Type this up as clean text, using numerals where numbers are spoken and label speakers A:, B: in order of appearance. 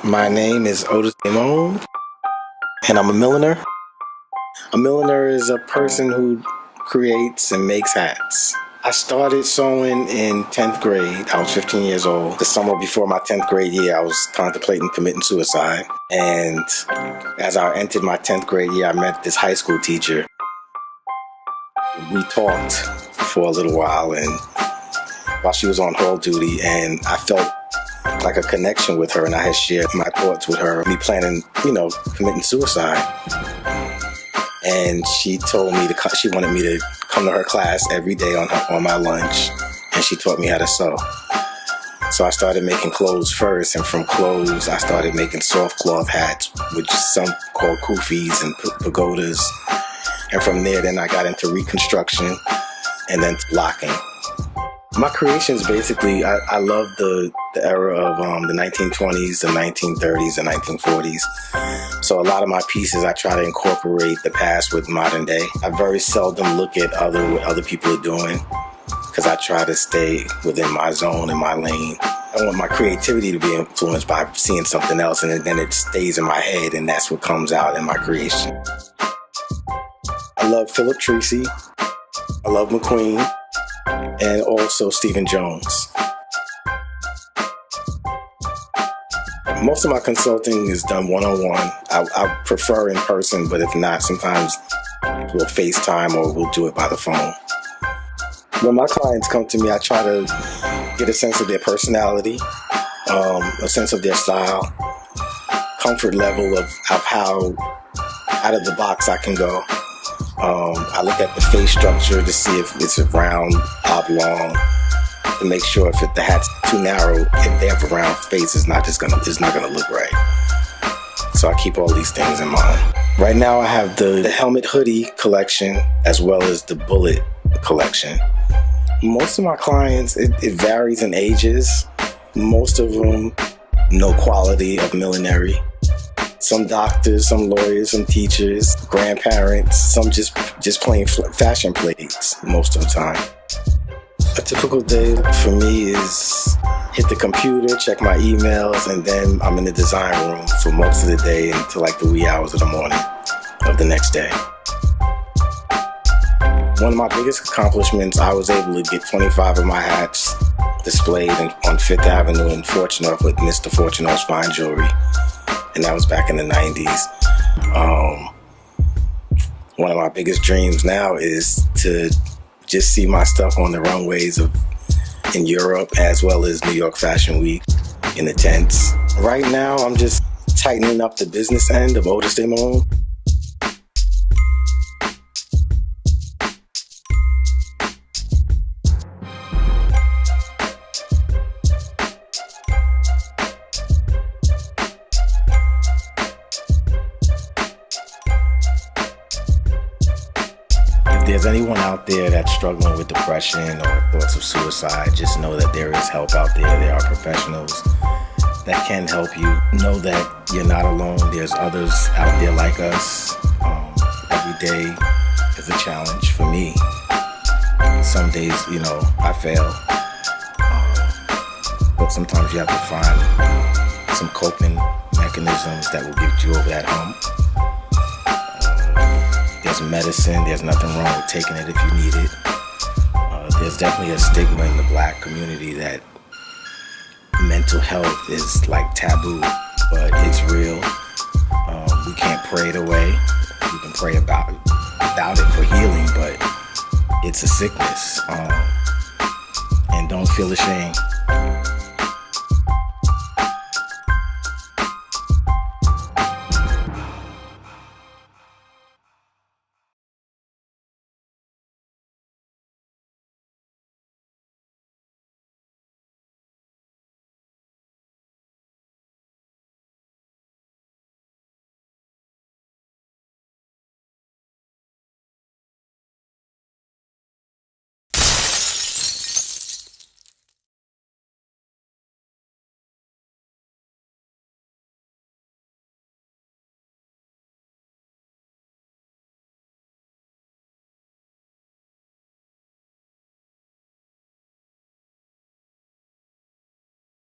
A: My name is Otis Damo'n, and I'm a milliner. A milliner is a person who creates and makes hats. I started sewing in 10th grade. I was 15 years old. The summer before my 10th grade year, I was contemplating committing suicide. And as I entered my 10th grade year, I met this high school teacher. We talked for a little while, and while she was on hall duty, and I felt like a connection with her, and I had shared my thoughts with her, me planning, committing suicide. And she told me she wanted me to come to her class every day on my lunch, and she taught me how to sew. So I started making clothes first, and from clothes I started making soft cloth hats, which some call kufis and pagodas. And from there, then I got into reconstruction and then locking. My creations, basically, I love the era of the 1920s, the 1930s, the 1940s. So a lot of my pieces, I try to incorporate the past with modern day. I very seldom look at what other people are doing, because I try to stay within my zone and my lane. I want my creativity to be influenced by seeing something else, and then it stays in my head, and that's what comes out in my creation. I love Philip Treacy. I love McQueen. And also Stephen Jones. Most of my consulting is done one-on-one. I prefer in person, but if not, sometimes we'll FaceTime or we'll do it by the phone. When my clients come to me, I try to get a sense of their personality, a sense of their style, comfort level of how out of the box I can go. I look at the face structure to see if it's a round, oblong, to make sure if the hat's too narrow, if they have a round face, it's not gonna look right. So I keep all these things in mind. Right now I have the helmet hoodie collection as well as the bullet collection. Most of my clients, it varies in ages. Most of them, no quality of millinery. Some doctors, some lawyers, some teachers, grandparents, some just plain fashion plates most of the time. A typical day for me is hit the computer, check my emails, and then I'm in the design room for most of the day until like the wee hours of the morning of the next day. One of my biggest accomplishments, I was able to get 25 of my hats displayed on Fifth Avenue in Fortunoff with Mr. Fortunoff's Fine Jewelry. And that was back in the 90s. One of my biggest dreams now is to just see my stuff on the runways in Europe as well as New York Fashion Week in the tents. Right now, I'm just tightening up the business end of Otis Damo'n. If there's anyone out there that's struggling with depression or thoughts of suicide, just know that there is help out there. There are professionals that can help you. Know that you're not alone. There's others out there like us. Every day is a challenge for me. Some days, I fail. But sometimes you have to find some coping mechanisms that will get you over that hump. There's medicine, there's nothing wrong with taking it if you need it. There's definitely a stigma in the Black community that mental health is like taboo, but it's real. We can't pray it away. We can pray about it for healing, but it's a sickness. And don't feel ashamed.